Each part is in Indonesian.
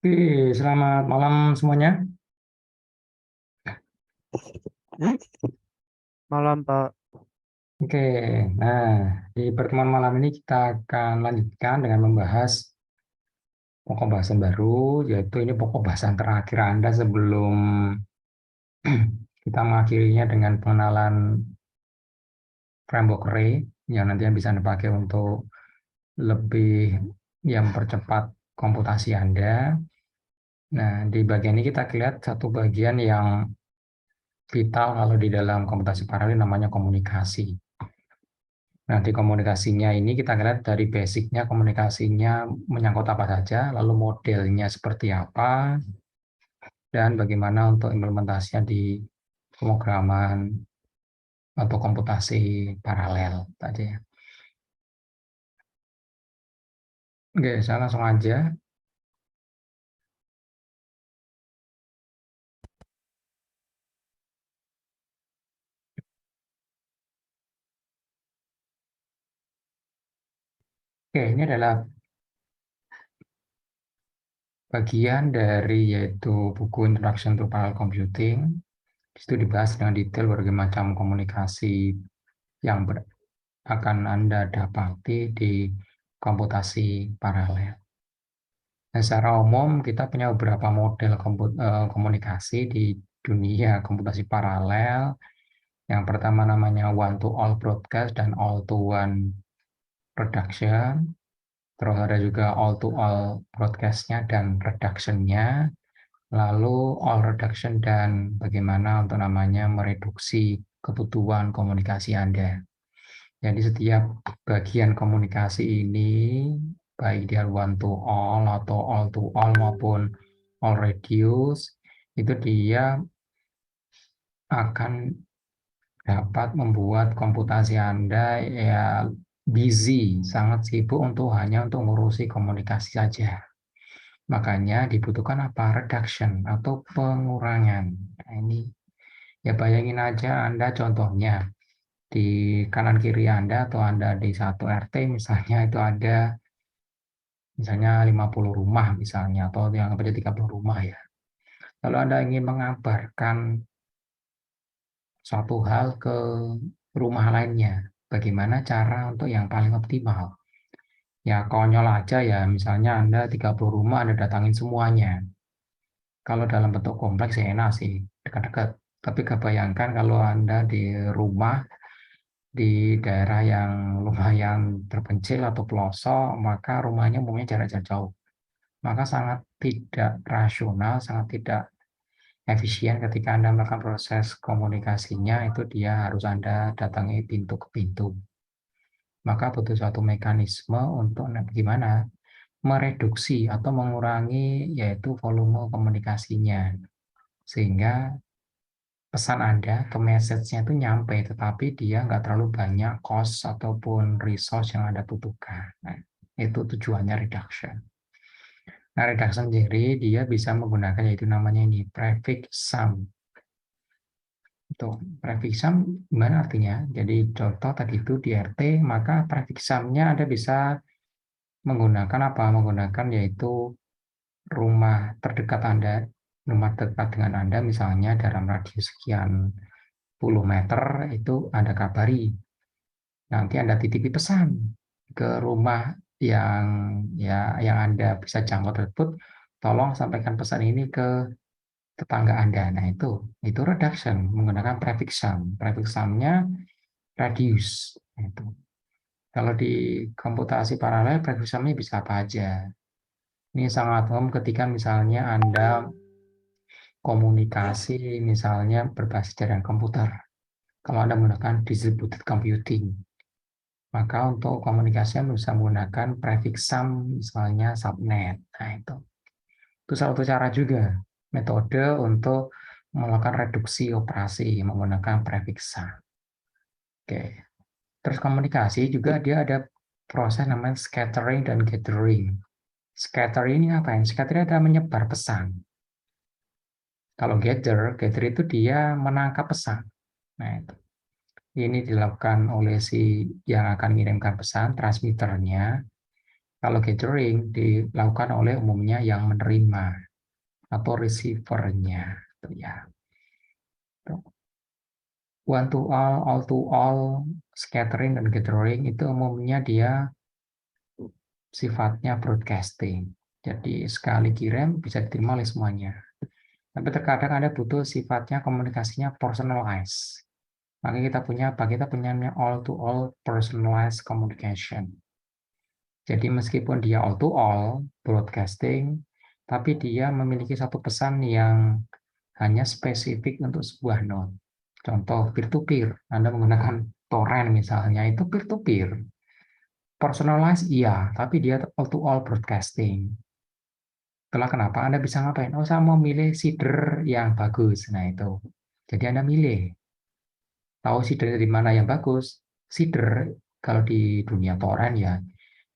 Oke, selamat malam semuanya. Malam, Pak. Oke, nah di pertemuan malam ini kita akan lanjutkan dengan membahas pokok bahasan baru, yaitu ini pokok bahasan terakhir Anda sebelum kita mengakhirinya dengan pengenalan framework array yang nantinya bisa Anda pakai untuk lebih yang mempercepat komputasi Anda. Nah, di bagian ini kita lihat satu bagian yang vital kalau di dalam komputasi paralel namanya komunikasi. Nah, di komunikasinya ini kita lihat dari basicnya komunikasinya menyangkut apa saja, lalu modelnya seperti apa, dan bagaimana untuk implementasinya di pemrograman atau komputasi paralel tadi. Oke, saya langsung aja. Oke, ini adalah bagian dari yaitu buku Introduction to Parallel Computing. Di situ dibahas dengan detail berbagai macam komunikasi yang akan Anda dapati di komputasi paralel. Nah, secara umum kita punya beberapa model komunikasi di dunia komputasi paralel. Yang pertama namanya one-to-all broadcast dan all-to-one reduction. Terus ada juga all-to-all broadcast-nya dan reduction-nya. Lalu all reduction dan bagaimana untuk namanya mereduksi kebutuhan komunikasi Anda. Jadi setiap bagian komunikasi ini, baik dia one to all atau all to all maupun all reduce, itu dia akan dapat membuat komputasi Anda ya busy, sangat sibuk hanya untuk ngurusi komunikasi saja. Makanya dibutuhkan apa? Reduction atau pengurangan. Nah, ini ya bayangin aja Anda contohnya di kanan kiri Anda atau Anda di satu RT misalnya itu ada misalnya 50 rumah misalnya atau yang saja 30 rumah ya. Kalau Anda ingin mengabarkan suatu hal ke rumah lainnya, bagaimana cara untuk yang paling optimal? Ya konyol aja ya, misalnya Anda 30 rumah Anda datangin semuanya. Kalau dalam bentuk kompleks ya enak sih, dekat-dekat. Tapi kebayangkan kalau Anda di rumah di daerah yang lumayan terpencil atau pelosok, maka rumahnya umumnya jarak jauh. Maka sangat tidak rasional, sangat tidak efisien ketika Anda melakukan proses komunikasinya, itu dia harus Anda datangi pintu ke pintu. Maka butuh suatu mekanisme untuk bagaimana mereduksi atau mengurangi yaitu volume komunikasinya. Sehingga pesan Anda atau message-nya itu nyampe, tetapi dia nggak terlalu banyak cost ataupun resource yang Anda butuhkan. Nah, itu tujuannya reduction. Nah, reduction sendiri dia bisa menggunakan yaitu namanya ini prefix sum. Tuh, prefix sum gimana artinya? Jadi contoh tadi itu di RT, maka prefix sum-nya Anda bisa menggunakan apa? Menggunakan yaitu rumah terdekat Anda, rumah dekat dengan Anda misalnya dalam radius sekian puluh meter itu Anda kabari. Nanti Anda titipi pesan ke rumah yang yang Anda bisa jangkau tersebut, tolong sampaikan pesan ini ke tetangga Anda. Nah, itu reduction menggunakan prefix sum. Prefix sum-nya radius. Itu. Kalau di komputasi paralel, prefix sum-nya bisa apa aja. Ini sangat umum ketika misalnya Anda komunikasi misalnya berbasis jaringan komputer. Kalau Anda menggunakan distributed computing, maka untuk komunikasi bisa menggunakan prefix sum misalnya subnet. Nah, itu salah satu cara juga metode untuk melakukan reduksi operasi menggunakan prefix sum. Oke. Terus komunikasi juga dia ada proses namanya scattering dan gathering. Scattering ini apa ya? Scattering adalah menyebar pesan. Kalau gather itu dia menangkap pesan. Nah, itu. Ini dilakukan oleh si yang akan mengirimkan pesan, transmitternya. Kalau gathering dilakukan oleh umumnya yang menerima atau receiver-nya, gitu ya. One to all to all, scattering dan gathering itu umumnya dia sifatnya broadcasting. Jadi sekali kirim bisa diterima oleh semuanya. Tapi terkadang ada butuh sifatnya komunikasinya personalized. Maka kita punya apa? Kita punya all to all personalized communication. Jadi meskipun dia all to all broadcasting, tapi dia memiliki satu pesan yang hanya spesifik untuk sebuah node. Contoh peer-to-peer, Anda menggunakan torrent misalnya, itu peer-to-peer. Personalized iya, tapi dia all to all broadcasting. Itulah kenapa Anda bisa ngapain? Oh, saya mau milih seeder yang bagus. Nah, itu. Jadi Anda milih. Tahu seeder dari mana yang bagus? Seeder, kalau di dunia torrent ya,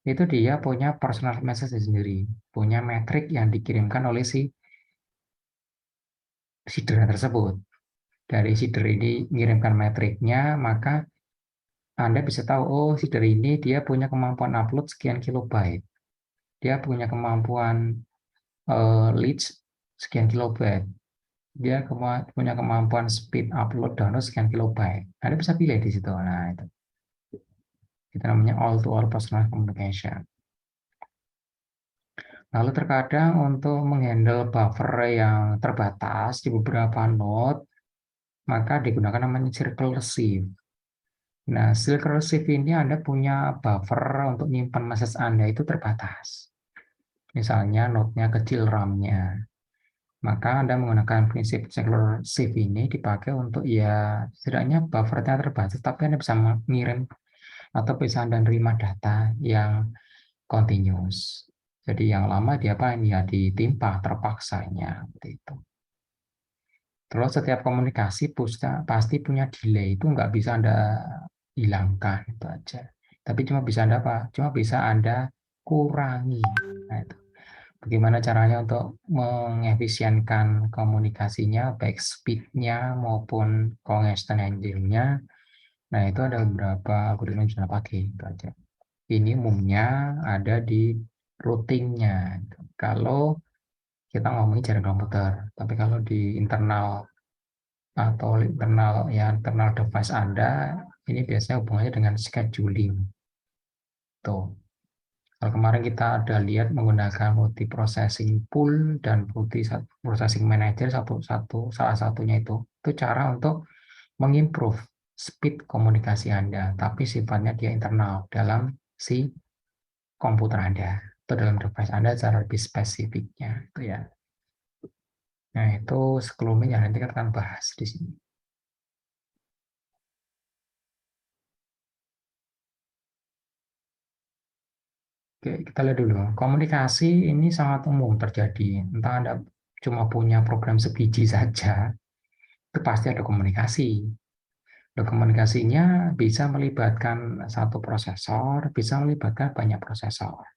itu dia punya personal message sendiri. Punya metrik yang dikirimkan oleh si seeder tersebut. Dari seeder ini mengirimkan metriknya, maka Anda bisa tahu, oh seeder ini dia punya kemampuan upload sekian kilobyte. Dia punya kemampuan leads sekian kilobyte. Dia punya kemampuan speed upload download sekian kilobyte. Anda bisa pilih di situ. Nah, itu namanya all to all personal communication. Lalu terkadang untuk menghandle buffer yang terbatas di beberapa node, maka digunakan namanya circle receive. Nah, circle receive ini Anda punya buffer untuk menyimpan message Anda itu terbatas. Misalnya node-nya kecil RAM-nya. Maka Anda menggunakan prinsip circular receive ini dipakai untuk ya setidaknya buffernya terbatas, tapi Anda bisa mengirim atau bisa Anda menerima data yang continuous. Jadi yang lama diapain ya ditimpa terpaksanya seperti itu. Terus setiap komunikasi pasti punya delay, itu nggak bisa Anda hilangkan itu aja. Tapi cuma bisa Anda apa? Cuma bisa Anda kurangi. Nah, itu. Bagaimana caranya untuk mengefisienkan komunikasinya, baik speed-nya maupun congestion handling-nya. Nah, itu ada beberapa algoritma yang bisa pakai. Itu aja. Ini umumnya ada di routing-nya. Kalau kita ngomongin jaringan komputer, tapi kalau di internal atau internal device Anda, ini biasanya hubungannya dengan scheduling. Tuh. Kalau kemarin kita ada lihat menggunakan multi processing pool dan multi processing manager salah satunya itu cara untuk mengimprove speed komunikasi Anda, tapi sifatnya dia internal dalam si komputer Anda atau dalam device Anda secara lebih spesifiknya itu ya. Nah, itu sebelumnya nanti kita akan bahas di sini. Oke, kita lihat dulu. Komunikasi ini sangat umum terjadi. Entah Anda cuma punya program sebiji saja, itu pasti ada komunikasi. Komunikasinya bisa melibatkan satu prosesor, bisa melibatkan banyak prosesor.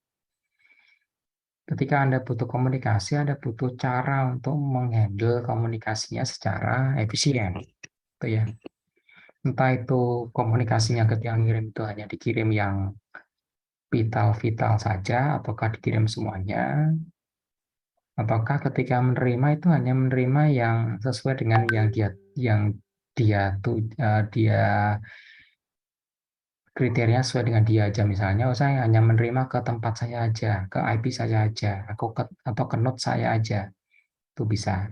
Ketika Anda butuh komunikasi, Anda butuh cara untuk menghandle komunikasinya secara efisien. Itu ya. Entah itu komunikasinya ketika ngirim itu hanya dikirim yang vital-vital saja, ataukah dikirim semuanya, ataukah ketika menerima itu hanya menerima yang sesuai dengan yang dia kriteria sesuai dengan dia aja, misalnya oh, saya hanya menerima ke tempat saya aja, ke IP saya aja, atau ke node saya aja, itu bisa.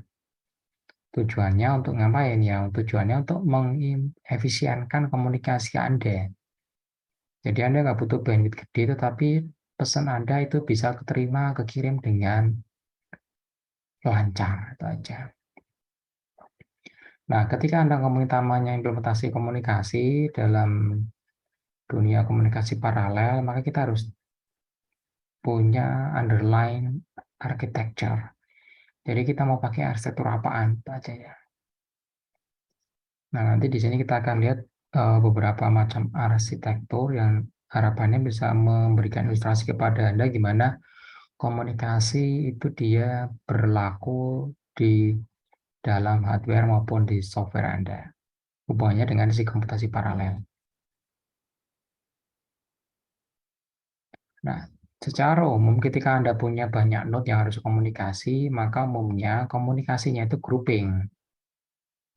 Tujuannya untuk ngapain ya? Tujuannya untuk mengefisienkan komunikasi Anda. Jadi Anda nggak butuh bandwidth gede, tetapi pesan Anda itu bisa kekirim dengan lancar, itu aja. Nah, ketika Anda ngomongin tamanya implementasi komunikasi dalam dunia komunikasi paralel, maka kita harus punya underlying architecture. Jadi kita mau pakai arsitektur apaan, itu aja ya. Nah, nanti di sini kita akan lihat beberapa macam arsitektur yang harapannya bisa memberikan ilustrasi kepada Anda gimana komunikasi itu dia berlaku di dalam hardware maupun di software Anda. Hubungannya dengan si komputasi paralel. Nah, Secara umum, ketika Anda punya banyak node yang harus komunikasi, maka umumnya komunikasinya itu grouping.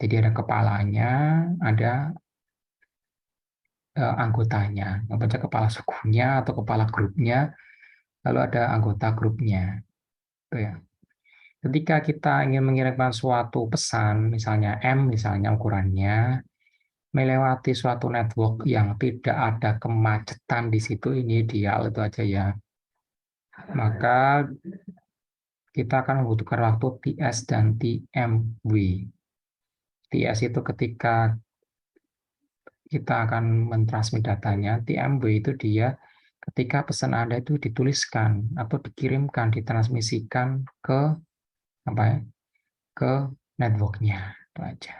Jadi ada kepalanya, ada anggotanya. Baca kepala sukunya atau kepala grupnya, lalu ada anggota grupnya. Itu ya. Ketika kita ingin mengirimkan suatu pesan, misalnya M, misalnya ukurannya, melewati suatu network yang tidak ada kemacetan di situ, ini ideal itu aja ya. Maka kita akan membutuhkan waktu TS dan TMW. TS itu ketika kita akan mentransmit datanya, TMW itu dia ketika pesan Anda itu dituliskan atau dikirimkan, ditransmisikan ke apa ya, ke networknya. Itu aja.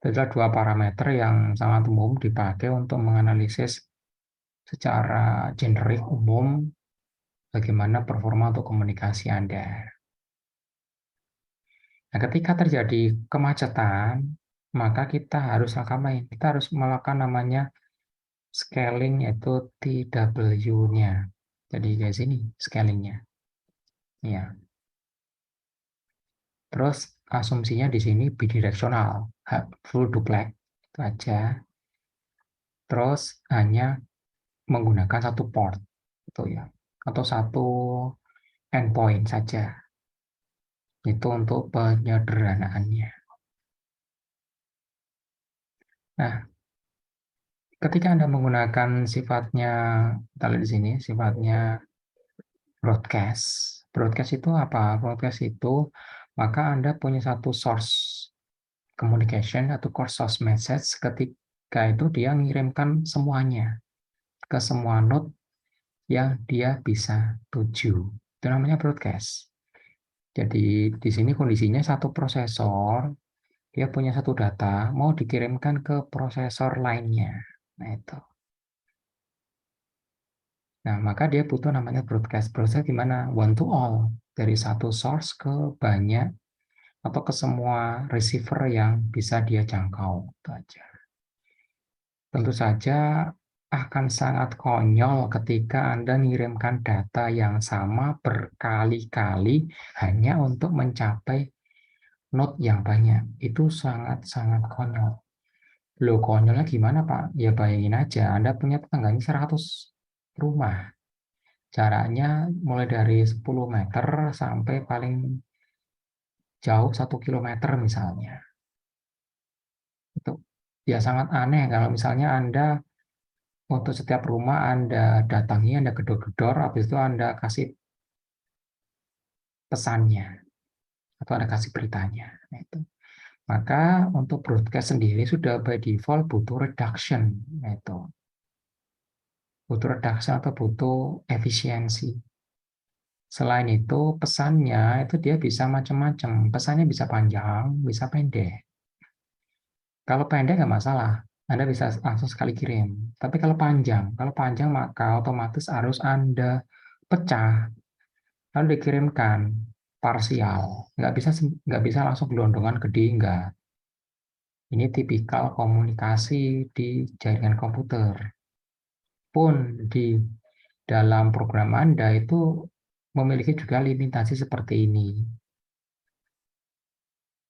Itu adalah dua parameter yang sangat umum dipakai untuk menganalisis secara generik umum bagaimana performa untuk komunikasi Anda. Nah, ketika terjadi kemacetan, maka kita harus lakukan kita harus melakukan namanya scaling, yaitu TW-nya. Jadi kayak sini scalingnya. Ya. Terus asumsinya di sini bidireksional, full duplex itu aja. Terus hanya menggunakan satu port, itu ya, atau satu endpoint saja. Itu untuk penyederhanaannya. Nah, ketika Anda menggunakan sifatnya, kita lihat di sini, sifatnya broadcast. Broadcast itu apa? Broadcast itu, maka Anda punya satu source communication atau source message, ketika itu dia mengirimkan semuanya ke semua node yang dia bisa tuju. Itu namanya broadcast. Jadi di sini kondisinya satu prosesor, dia punya satu data, mau dikirimkan ke prosesor lainnya. Nah itu. Nah, maka dia butuh namanya broadcast. Broadcast di mana? One to all. Dari satu source ke banyak atau ke semua receiver yang bisa dia jangkau. Itu aja. Tentu saja akan sangat konyol ketika Anda mengirimkan data yang sama berkali-kali hanya untuk mencapai node yang banyak. Itu sangat-sangat konyol. Loh, konyolnya gimana, Pak? Ya bayangin aja, Anda punya tetangganya 100 rumah. Jaraknya mulai dari 10 meter sampai paling jauh 1 kilometer misalnya. Itu ya sangat aneh kalau misalnya Anda untuk setiap rumah Anda datangi, Anda gedor-gedor, habis itu Anda kasih pesannya atau Anda kasih beritanya. Nah, itu. Maka untuk broadcast sendiri sudah by default butuh reduction. Nah, itu. Butuh reduction atau butuh efisiensi. Selain itu, pesannya itu dia bisa macam-macam. Pesannya bisa panjang, bisa pendek. Kalau pendek nggak masalah, Anda bisa langsung sekali kirim. Tapi kalau panjang maka otomatis harus Anda pecah, lalu dikirimkan parsial. Nggak bisa langsung gelondongan gede, nggak. Ini tipikal komunikasi di jaringan komputer. Pun di dalam program Anda itu memiliki juga limitasi seperti ini.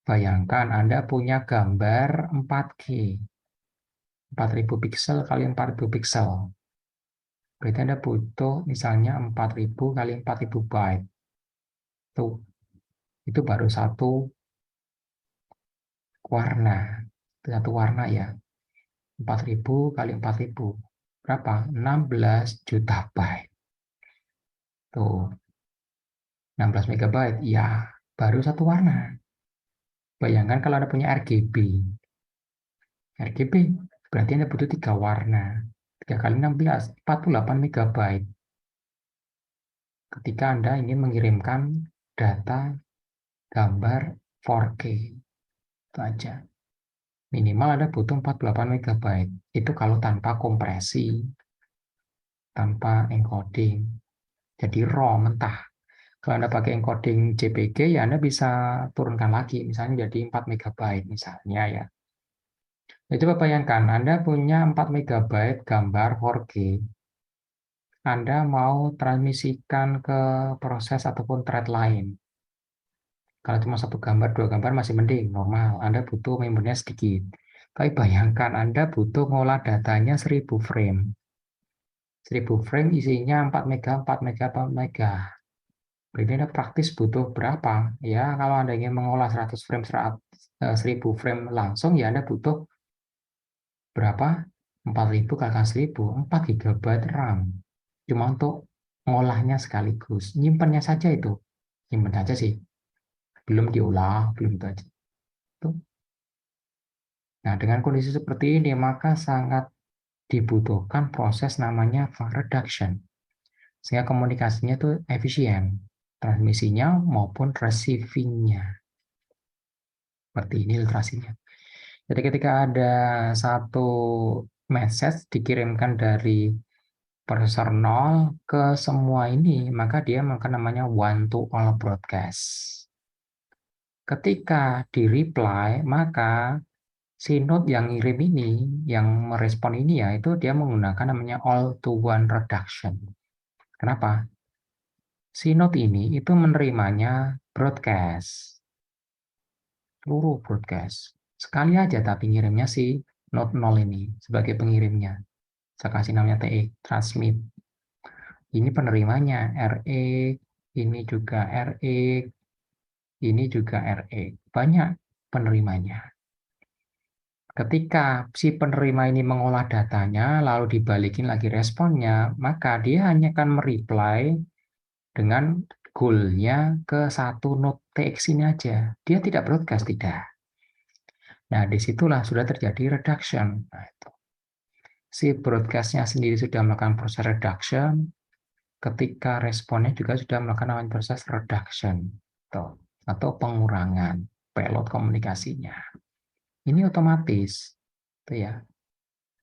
Bayangkan Anda punya gambar 4K, 4000 piksel kali 4000 piksel. Berarti Anda butuh misalnya 4000 kali 4000 byte. Tuh, itu baru satu warna. Satu warna ya. 4000 kali 4000. Berapa? 16 juta byte. Tuh, 16 megabyte. Ya, baru satu warna. Bayangkan kalau Anda punya RGB. RGB berarti Anda butuh 3 warna. 3 kali 16, 48 megabyte. Ketika Anda ingin mengirimkan data gambar 4K. Itu aja. Minimal Anda butuh 48 megabyte. Itu kalau tanpa kompresi, tanpa encoding. Jadi raw mentah. Kalau Anda pakai encoding JPG, ya Anda bisa turunkan lagi, misalnya jadi 4 megabyte misalnya ya. Nah, coba bayangkan, Anda punya 4 megabyte gambar 4K. Anda mau transmisikan ke proses ataupun thread lain. Kalau cuma satu gambar, dua gambar masih mending, normal. Anda butuh memorinya sedikit. Tapi bayangkan Anda butuh ngolah datanya 1000 frame. 1000 frame isinya 4 mega, 4 mega, 4 mega. Berarti Anda praktis butuh berapa? Ya, kalau Anda ingin mengolah 100 frame, 1000 frame langsung, ya Anda butuh berapa? 4000 kali 1000, 4 GB RAM. Cuma untuk ngolahnya sekaligus. Nyimpannya saja itu. Nyimpan saja sih. Belum diolah, belum itu aja. Tuh. Nah, dengan kondisi seperti ini, maka sangat dibutuhkan proses namanya file reduction. Sehingga komunikasinya itu efisien. Transmisinya maupun receiving-nya. Seperti ini ilustrasinya. Jadi ketika ada satu message dikirimkan dari prosesor 0 ke semua ini, maka dia melakukan namanya one to all broadcast. Ketika di reply, maka si node yang ngirim ini, yang merespon ini ya, itu dia menggunakan namanya all to one reduction. Kenapa? Si node ini itu menerimanya broadcast. Seluruh broadcast. Sekali aja tapi ngirimnya si node 0 ini sebagai pengirimnya. Saya kasih namanya TE, transmit. Ini penerimanya, RE, ini juga RE, ini juga RE. Banyak penerimanya. Ketika si penerima ini mengolah datanya, lalu dibalikin lagi responnya, maka dia hanya akan mereply dengan goal-nya ke satu node TX ini aja. Dia tidak broadcast, tidak. Nah, disitulah sudah terjadi reduction. Nah, itu. Si broadcast-nya sendiri sudah melakukan proses reduction, ketika responnya juga sudah melakukan proses reduction atau pengurangan payload komunikasinya. Ini otomatis, tuh ya,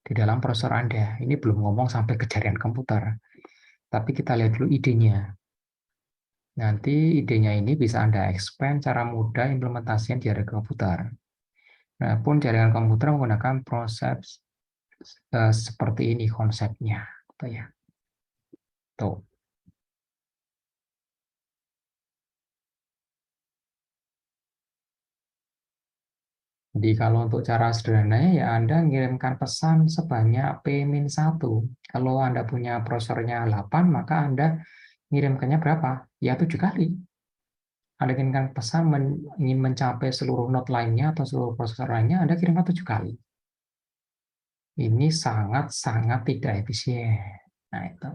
di dalam prosesor Anda. Ini belum ngomong sampai ke jaringan komputer, tapi kita lihat dulu idenya. Nanti idenya ini bisa Anda expand cara mudah implementasinya di jaringan komputer. Nah, pun jaringan komputer menggunakan proses seperti ini konsepnya, tuh ya. Tuh. Jadi kalau untuk cara sederhananya ya Anda ngirimkan pesan sebanyak P-1. Kalau Anda punya prosesornya 8, maka Anda ngirimkannya berapa? Ya 7 kali. Anda kirimkan pesan ingin mencapai seluruh node lainnya atau seluruh prosesor lainnya, Anda kirimkan 7 kali. Ini sangat-sangat tidak efisien. Nah, itu.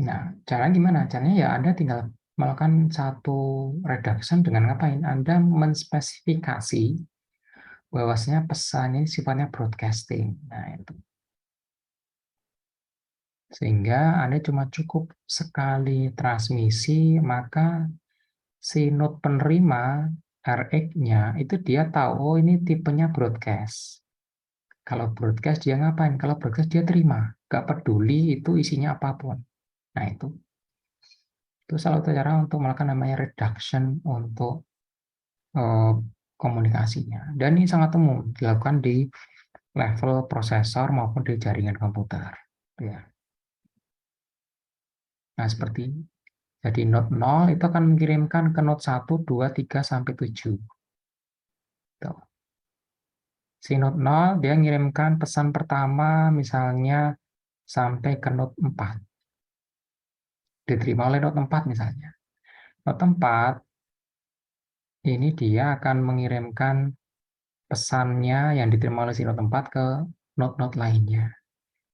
Nah, cara gimana? Caranya ya Anda tinggal melakukan satu reduction dengan ngapain? Anda menspesifikasi bahwasanya pesan ini sifatnya broadcasting. Nah, itu. Sehingga Anda cuma cukup sekali transmisi, maka si node penerima RX-nya itu dia tahu, oh ini tipenya broadcast. Kalau broadcast dia ngapain? Kalau broadcast dia terima. Nggak peduli itu isinya apapun. Nah, itu salah satu cara untuk melakukan namanya reduction untuk eh, komunikasinya. Dan ini sangat umum dilakukan di level prosesor maupun di jaringan komputer. Ya. Nah, seperti ini. Jadi node 0 itu akan mengirimkan ke node 1, 2, 3, sampai 7. Tuh. Si node 0 dia mengirimkan pesan pertama misalnya sampai ke node 4. Diterima oleh node 4 misalnya. Node 4 ini dia akan mengirimkan pesannya yang diterima oleh si node 4 ke node-node lainnya.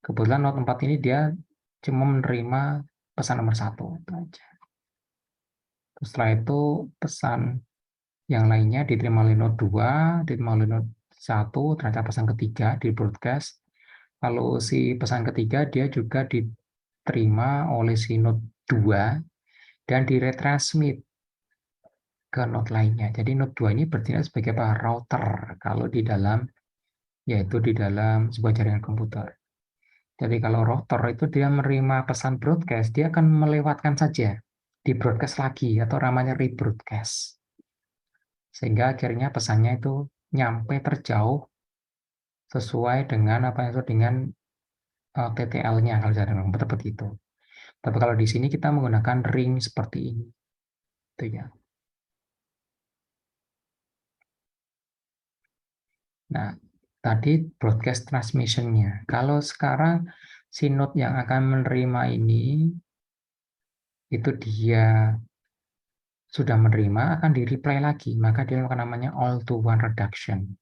Kebetulan node 4 ini dia cuma menerima pesan nomor 1. Itu aja. Terus setelah itu pesan yang lainnya diterima oleh node 2, diterima oleh node 1, ternyata pesan ketiga di broadcast. Lalu si pesan ketiga dia juga diterima oleh si node 2 dan diretransmit ke node lainnya. Jadi node 2 ini bertindak sebagai router kalau di dalam, yaitu di dalam sebuah jaringan komputer. Jadi kalau router itu dia menerima pesan broadcast, dia akan melewatkan saja di broadcast lagi atau namanya rebroadcast. Sehingga akhirnya pesannya itu nyampe terjauh sesuai dengan apa yang disebut dengan TTL-nya kalau saya bilang seperti itu. Tapi kalau di sini kita menggunakan ring seperti ini, itu ya. Nah, tadi broadcast transmission-nya. Kalau sekarang si node yang akan menerima ini, itu dia sudah menerima, akan di-reply lagi. Maka dia melakukan namanya all-to-one reduction.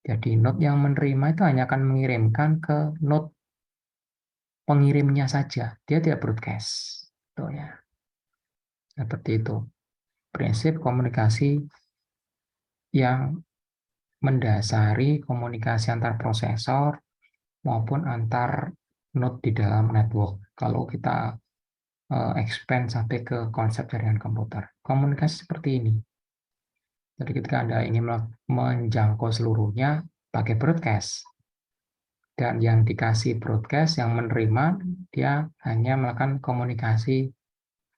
Jadi node yang menerima itu hanya akan mengirimkan ke node pengirimnya saja. Dia tidak broadcast. Tuh ya. Seperti itu. Prinsip komunikasi yang mendasari komunikasi antar prosesor maupun antar node di dalam network. Kalau kita expand sampai ke konsep jaringan komputer. Komunikasi seperti ini. Jadi ketika Anda ingin menjangkau seluruhnya, pakai broadcast. Dan yang dikasih broadcast, yang menerima, dia hanya melakukan komunikasi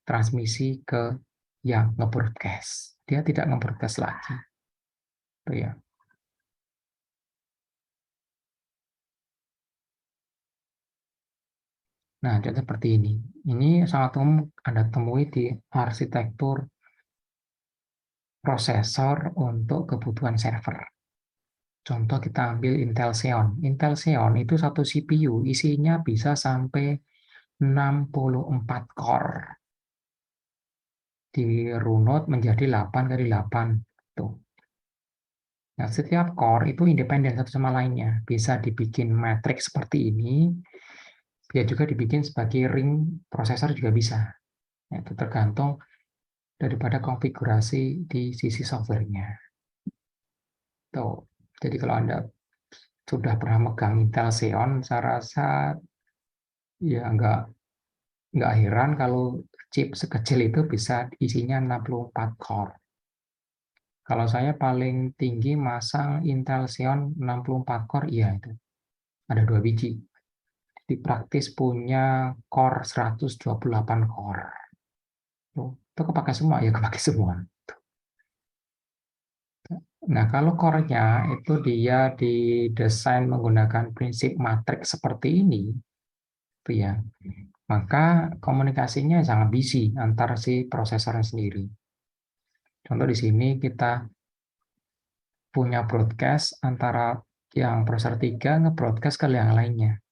transmisi ke yang nge-broadcast. Dia tidak nge-broadcast lagi. Itu ya. Nah, contoh seperti ini. Ini sangat umum Anda temui di arsitektur prosesor untuk kebutuhan server. Contoh kita ambil Intel Xeon. Intel Xeon itu satu CPU, isinya bisa sampai 64 core. Dirunut menjadi 8 kali 8. Tuh. Nah, setiap core itu independen satu sama lainnya. Bisa dibikin matriks seperti ini, dia juga dibikin sebagai ring prosesor juga bisa. Nah, itu tergantung daripada konfigurasi di sisi softwarenya. Tuh. Jadi kalau Anda sudah pernah megang Intel Xeon, saya rasa ya nggak heran kalau chip sekecil itu bisa isinya 64 core. Kalau saya paling tinggi masang Intel Xeon 64 core, iya itu. Ada 2 biji. Di praktis punya core 128 core. Itu kepake semua, ya kepake semua. Nah, kalau core-nya itu dia didesain menggunakan prinsip matriks seperti ini, itu ya, maka komunikasinya sangat busy antara si prosesornya sendiri. Contoh di sini kita punya broadcast antara yang prosesor 3 nge-broadcast ke yang lainnya.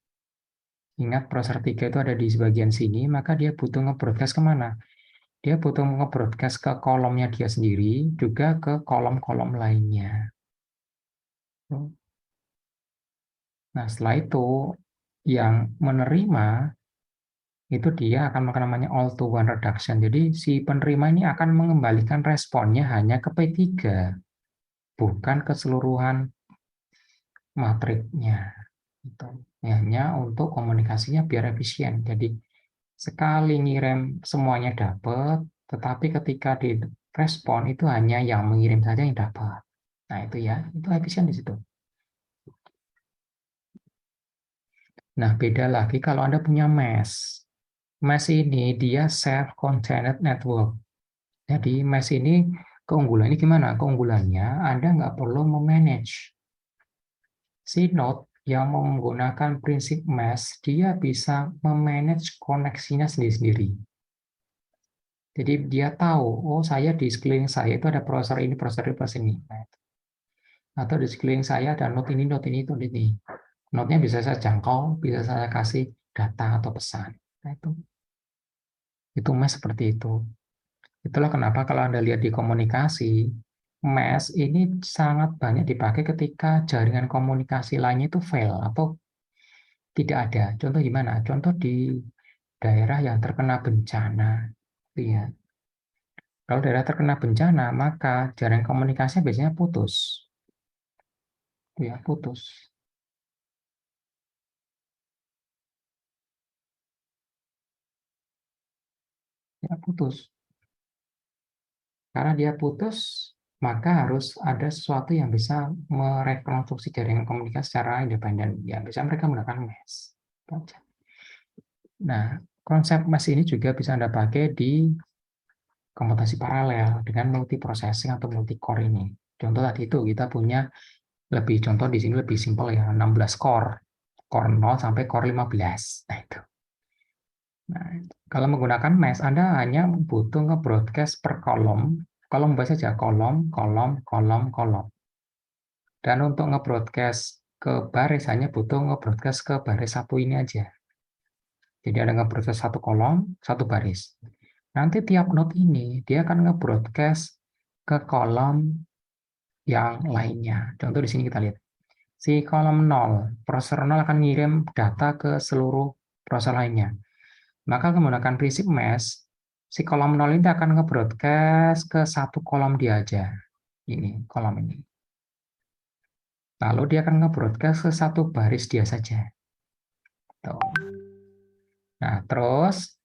Ingat prosesor 3 itu ada di bagian sini, maka dia butuh nge-broadcast kemana? Dia butuh nge-broadcast ke kolomnya dia sendiri, juga ke kolom-kolom lainnya. Nah, setelah itu, yang menerima, itu dia akan melakukan namanya all-to-one reduction. Jadi, si penerima ini akan mengembalikan responnya hanya ke P3, bukan keseluruhan matriknya. Itu hanya untuk komunikasinya biar efisien. Jadi sekali ngirim semuanya dapat, tetapi ketika di respon itu hanya yang mengirim saja yang dapat. Nah itu ya, itu efisien di situ. Nah beda lagi kalau Anda punya mesh. Mesh ini dia self-contained network. Jadi mesh ini keunggulannya gimana? Keunggulannya Anda nggak perlu memanage si node yang menggunakan prinsip mesh, dia bisa memanage koneksinya sendiri-sendiri. Jadi dia tahu, oh saya di sekeliling saya itu ada prosesor ini, prosesor ini, prosesor ini. Atau di sekeliling saya ada node ini, node ini, node ini. Node-nya bisa saya jangkau, bisa saya kasih data atau pesan. Nah, itu mesh seperti itu. Itulah kenapa kalau Anda lihat di komunikasi, mesh ini sangat banyak dipakai ketika jaringan komunikasi lainnya itu fail atau tidak ada. Contoh gimana? Contoh di daerah yang terkena bencana. Ya. Kalau daerah terkena bencana, maka jaringan komunikasinya biasanya putus. Ya, putus. Ya, putus. Karena dia putus, maka harus ada sesuatu yang bisa merekonstruksi jaringan komunikasi secara independen. Ya, bisa mereka menggunakan mesh. Nah, konsep mesh ini juga bisa Anda pakai di komputasi paralel dengan multiprocessing atau multi-core ini. Contoh tadi itu kita punya Lebih contoh di sini lebih simpel ya, 16 core. Core 0 sampai core 15. Nah, itu. Nah, kalau menggunakan mesh, Anda hanya butuh nge-broadcast per kolom. Kolom bebas saja, kolom, kolom, kolom, kolom. Dan untuk nge-broadcast ke baris, hanya butuh nge-broadcast ke baris satu ini aja. Jadi ada nge-broadcast satu kolom, satu baris. Nanti tiap node ini, dia akan nge-broadcast ke kolom yang lainnya. Contoh di sini kita lihat. Si kolom 0, prosesor 0 akan ngirim data ke seluruh prosesor lainnya. Maka menggunakan prinsip mesh, si kolom 0 ini akan nge-broadcast ke satu kolom dia aja. Ini, kolom ini. Lalu dia akan nge-broadcast ke satu baris dia saja. Tuh. Nah, terus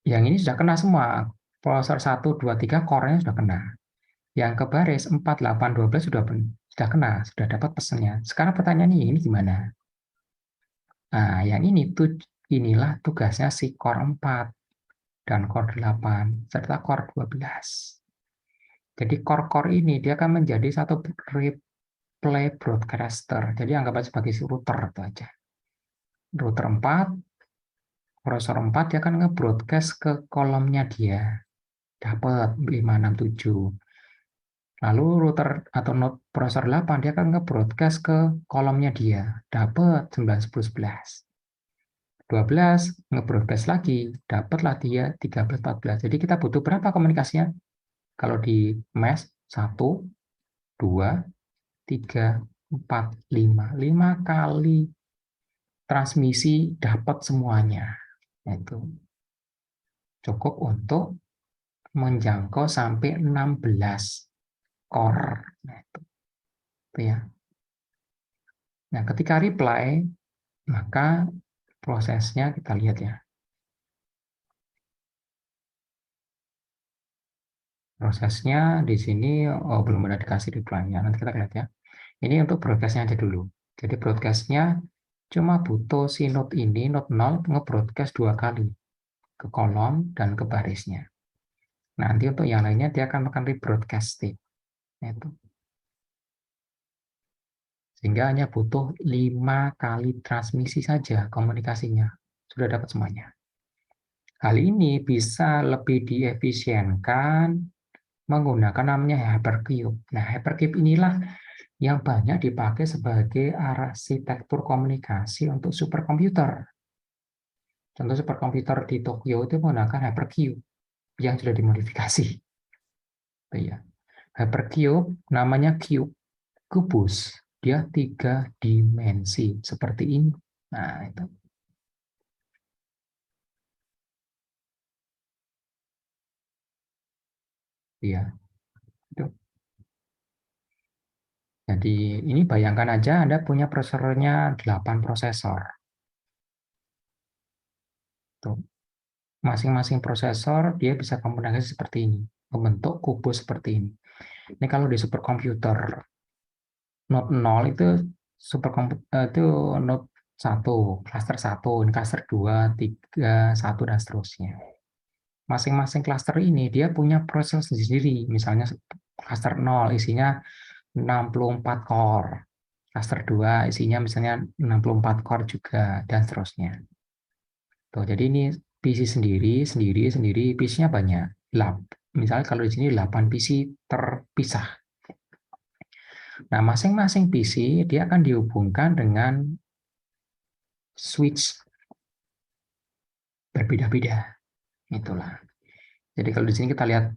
yang ini sudah kena semua. Prosesor 1, 2, 3 core-nya sudah kena. Yang ke baris 4, 8, 12 sudah kena, sudah dapat pesannya. Sekarang pertanyaannya ini gimana? Nah, yang ini inilah tugasnya si core 4 dan core 8 serta core 12. Jadi core-core ini dia akan menjadi satu replay broadcaster. Jadi anggap aja sebagai router itu aja. Router 4, prosesor 4 dia akan nge-broadcast ke kolomnya dia. Dapat 567. Lalu router atau node prosesor 8 dia akan nge-broadcast ke kolomnya dia. Dapat 9, 10, 11. 12 nge-broadcast lagi, dapatlah dia 13, 14. Jadi kita butuh berapa komunikasinya? Kalau di mesh, 1, 2, 3, 4, 5. 5 kali transmisi dapat semuanya. Itu cukup untuk menjangkau sampai 16 core. Nah, itu ya. Nah, ketika reply, maka prosesnya kita lihat ya. Prosesnya di sini belum ada dikasih reply-nya. Nanti kita lihat ya. Ini untuk broadcast-nya aja dulu. Jadi broadcast-nya cuma butuh si node ini, node 0, nge-broadcast 2 kali ke kolom dan ke barisnya. Nanti untuk yang lainnya dia akan melakukan rebroadcasting. Itu. Sehingga hanya butuh 5 kali transmisi saja komunikasinya. Sudah dapat semuanya. Hal ini bisa lebih diefisienkan menggunakan namanya hypercube. Nah, hypercube inilah yang banyak dipakai sebagai arsitektur komunikasi untuk superkomputer. Contoh superkomputer di Tokyo itu menggunakan hypercube yang sudah dimodifikasi. Ya. Hypercube namanya cube, kubus. Dia 3 dimensi seperti ini. Nah, itu. Ya, itu. Jadi ini bayangkan aja Anda punya prosesornya 8 prosesor. Tuh. Masing-masing prosesor dia bisa komunikasi seperti ini, membentuk kubus seperti ini. Ini kalau di superkomputer node 0 itu itu node 1, cluster 1, cluster 2, 3, 1 dan seterusnya. Masing-masing cluster ini dia punya proses sendiri. Misalnya cluster 0 isinya 64 core. Cluster 2 isinya misalnya 64 core juga dan seterusnya. Tuh, jadi ini PC sendiri, PC-nya banyak. Misalnya kalau di sini 8 PC terpisah. Nah, masing-masing PC dia akan dihubungkan dengan switch berbeda-beda. Itulah. Jadi kalau di sini kita lihat